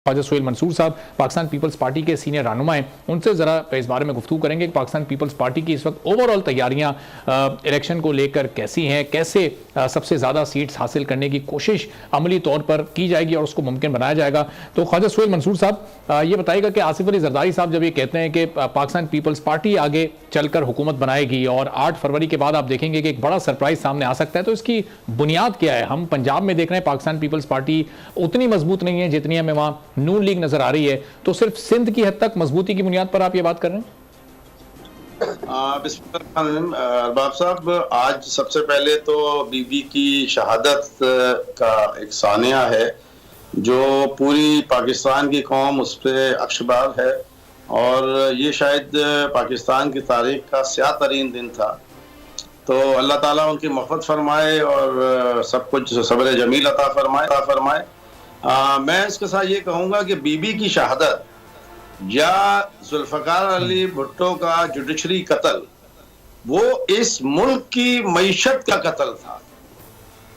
ख्वाजा सुहेल मंसूर साहब Pakistan peoples party के senior रहनुमा हैं, उनसे ज़रा इस बारे में गुफ्तगू करेंगे कि पाकिस्तान पीपल्स पार्टी की इस वक्त ओवरऑल तैयारियां इलेक्शन को लेकर कैसी हैं, कैसे सबसे ज़्यादा सीट्स हासिल करने की कोशिश अमली तौर पर की जाएगी और उसको मुमकिन बनाया जाएगा। तो ख्वाजा सुहेल मंसूर साहब ये बताइएगा कि आसिफ अली जरदारी साहब जब ये कहते हैं कि पाकिस्तान पीपल्स पार्टी आगे चलकर हुकूमत बनाएगी और 8 फरवरी के बाद आप देखेंगे कि एक बड़ा सरप्राइज सामने आ सकता है, तो इसकी बुनियाद क्या है? हम पंजाब में देख रहे हैं पाकिस्तान पीपल्स पार्टी उतनी मजबूत नहीं है जितनी हमें वहाँ नून लीग नजर आ रही है, तो सिर्फ सिंध की हद तक मजबूती की बुनियाद पर आप ये बात कर रहे हैं? अरबाब साहब, आज सबसे पहले तो बीबी की शहादत का एक सानिया है जो पूरी पाकिस्तान की कौम उस पर अक्षबार है और ये शायद पाकिस्तान की तारीख का स्याह तरीन दिन था। तो अल्लाह ताला उनकी मग़फ़िरत फरमाए और सब कुछ सब्र जमील अता फरमाए। मैं इसके साथ ये कहूँगा कि बीबी की शहादत या जुल्फ़िकार अली भुट्टो का जुडिशरी कत्ल वो इस मुल्क की मईशत का कत्ल था।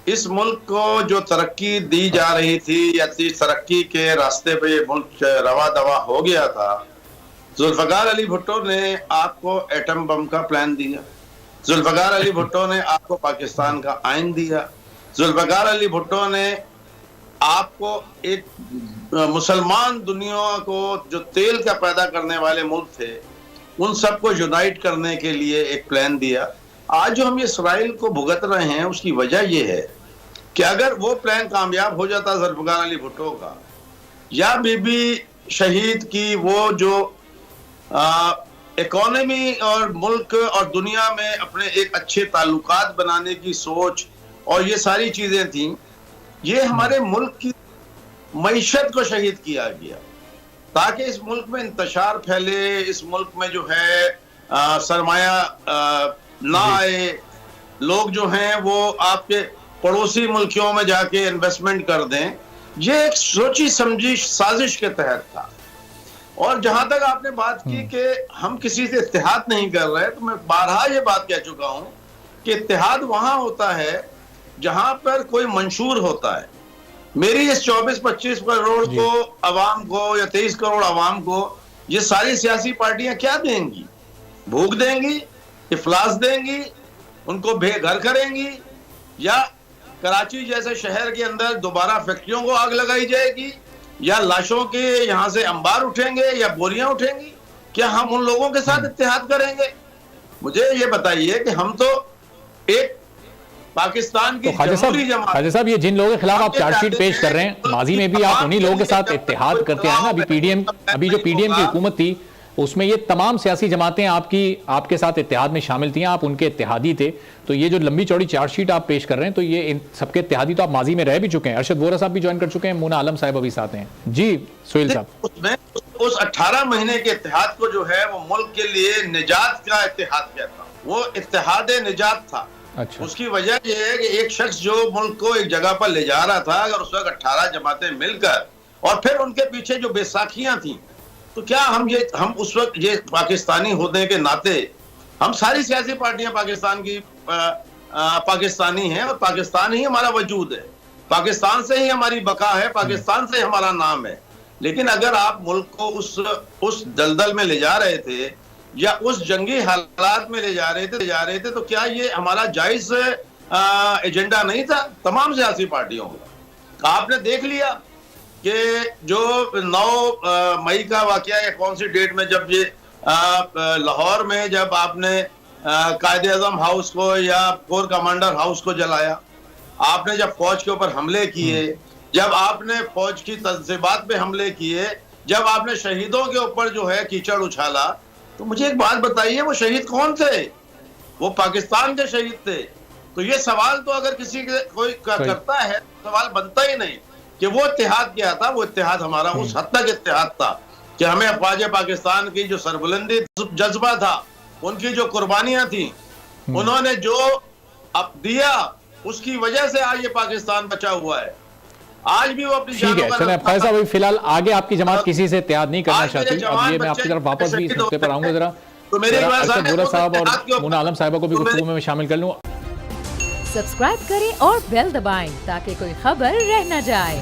इस मुल्क को जो तरक्की दी जा रही थी या तरक्की के रास्ते पे ये मुल्क रवा दवा हो गया था, जुल्फ़िकार अली भुट्टो ने आपको एटम बम का प्लान दिया, जुल्फ़िकार अली भुट्टो ने आपको पाकिस्तान का आइन दिया, जुल्फ़िकार अली भुट्टो ने आपको एक मुसलमान दुनिया को जो तेल का पैदा करने वाले मुल्क थे उन सबको यूनाइट करने के लिए एक प्लान दिया। आज जो हम ये इसराइल को भुगत रहे हैं उसकी वजह ये है कि अगर वो प्लान कामयाब हो जाता जुल्फ़िकार अली भुट्टो का या बीबी शहीद की वो जो इकोनॉमी और मुल्क और दुनिया में अपने एक अच्छे ताल्लुकात बनाने की सोच और ये सारी चीज़ें थीं, ये हमारे मुल्क की मईशत को शहीद किया गया ताकि इस मुल्क में इंतशार फैले, इस मुल्क में जो है सरमाया ना आए, लोग जो हैं वो आपके पड़ोसी मुल्कों में जाके इन्वेस्टमेंट कर दें। ये एक सोची समझी साजिश के तहत था। और जहां तक आपने बात की कि हम किसी से इत्तेहाद नहीं कर रहे, तो मैं बारहा ये बात कह चुका हूं कि इत्तेहाद वहां होता है जहां पर कोई मंशूर होता है। मेरी इस 24-25 करोड़ को अवाम को या 23 करोड़ अवाम को ये सारी सियासी पार्टियां क्या देंगी? भूख देंगी, इफलास देंगी, उनको बेघर करेंगी, या कराची जैसे शहर के अंदर दोबारा फैक्ट्रियों को आग लगाई जाएगी, या लाशों के यहाँ से अंबार उठेंगे या बोरियां उठेंगी? क्या हम उन लोगों के साथ इत्तेहाद करेंगे? मुझे ये बताइए कि हम तो एक पाकिस्तान की ख्वाजा साहब ये जिन लोगों के खिलाफ आप चार्जशीट पेश कर रहे हैं, माजी में भी आप उन्हीं लोगों के साथ इत्तेहाद करते आए ना। अभी जो पीडीएम की हुकूमत थी उसमें ये तमाम सियासी जमातें आपके साथ इत्तेहाद में शामिल थी, आप उनके इत्तेहादी थे। तो ये जो लंबी चौड़ी चार्जशीट आप पेश कर रहे हैं, तो ये इन सबके इत्तेहादी तो आप माजी में रह भी चुके हैं। अरशद वोरा साहब भी ज्वाइन कर चुके हैं, मुना आलम साहब अभी साथ हैं। जी सुहेल साहब, उस 18 महीने के इत्तेहाद को जो है वो मुल्क के लिए निजात का इत्तेहाद कहता, वो इत्तेहाद निजात था। अच्छा। उसकी वजह यह है कि एक शख्स जो मुल्क को एक जगह पर ले जा रहा था, अगर उस वक्त 18 जमातें मिलकर और फिर उनके पीछे जो बेसाखियां थी, तो क्या हम उस वक्त ये पाकिस्तानी होने के नाते, हम सारी सियासी पार्टियां पाकिस्तान की पाकिस्तानी हैं और पाकिस्तान ही हमारा वजूद है, पाकिस्तान से ही हमारी बका है, पाकिस्तान से हमारा नाम है। लेकिन अगर आप मुल्क को उस दलदल में ले जा रहे थे या उस जंगी हालात में ले जा रहे थे तो क्या ये हमारा जायज एजेंडा नहीं था तमाम सियासी पार्टियों का? आपने देख लिया कि जो 9 मई का वाकया है, कौन सी डेट में, जब ये लाहौर में जब आपने कायद-ए-आज़म हाउस को या कोर कमांडर हाउस को जलाया, आपने जब फौज के ऊपर हमले किए, जब आपने फौज की तंजीबात पे हमले किए, जब आपने शहीदों के ऊपर जो है कीचड़ उछाला, तो मुझे एक बात बताइए, वो शहीद कौन थे? वो पाकिस्तान के शहीद थे। तो ये सवाल तो अगर किसी कोई करता है, सवाल बनता ही नहीं कि वो इत्तेहाद क्या था। वो इत्तेहाद हमारा उस हद तक इत्तेहाद था कि हमें अफवाज पाकिस्तान की जो सरबुलंदी जज्बा था, उनकी जो कुर्बानियां थी, उन्होंने जो अब दिया, उसकी वजह से आज ये पाकिस्तान बचा हुआ है। आज भी वो अपनी ठीक है। चलें ख्वाजा साहब, फिलहाल आगे आपकी जमात किसी से इत्तेहाद नहीं करना चाहती। अब ये मैं आपकी तरफ वापस भी इस नुक्ते पर आऊंगा जरा। अरशद वोरा साहब और मुना आलम साहिबा को भी गुफ्तगू में शामिल कर लूं। सब्सक्राइब करें और बेल दबाएं ताकि कोई खबर रह न जाए।